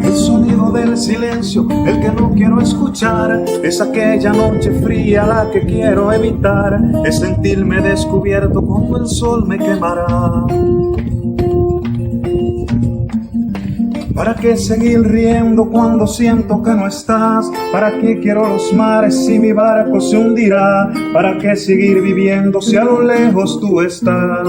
El sonido del silencio, el que no quiero escuchar, es aquella noche fría la que quiero evitar, es sentirme descubierto cuando el sol me quemará. ¿Para qué seguir riendo cuando siento que no estás? ¿Para qué quiero los mares si mi barco se hundirá? ¿Para qué seguir viviendo si a lo lejos tú estás?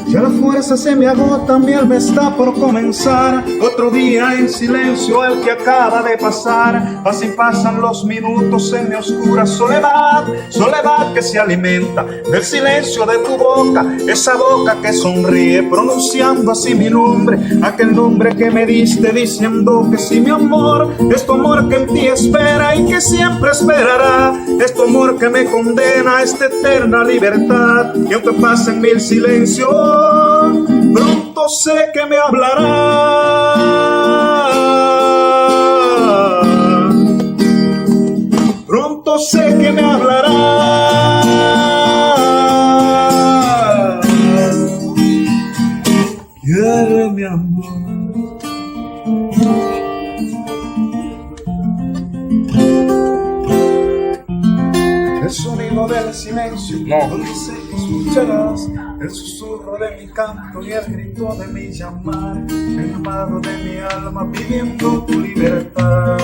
Ya la fuerza se me agota, mi alma está por comenzar. Otro día en silencio el que acaba de pasar. Así pasan los minutos en mi oscura soledad. Soledad que se alimenta del silencio de tu boca. Esa boca que sonríe pronunciando así mi nombre. Aquel nombre que me diste diciendo que sí, mi amor. Es tu amor que en ti espera y que siempre esperará. Es tu amor que me condena a esta eterna libertad. Y aunque pasen mil silencios, pronto sé que me hablará. Pronto sé que me hablará. Quiere mi amor. El sonido del silencio, donde sé que escucharás el susurro de mi canto y el grito de mi llamar, el llamado de mi alma pidiendo tu libertad.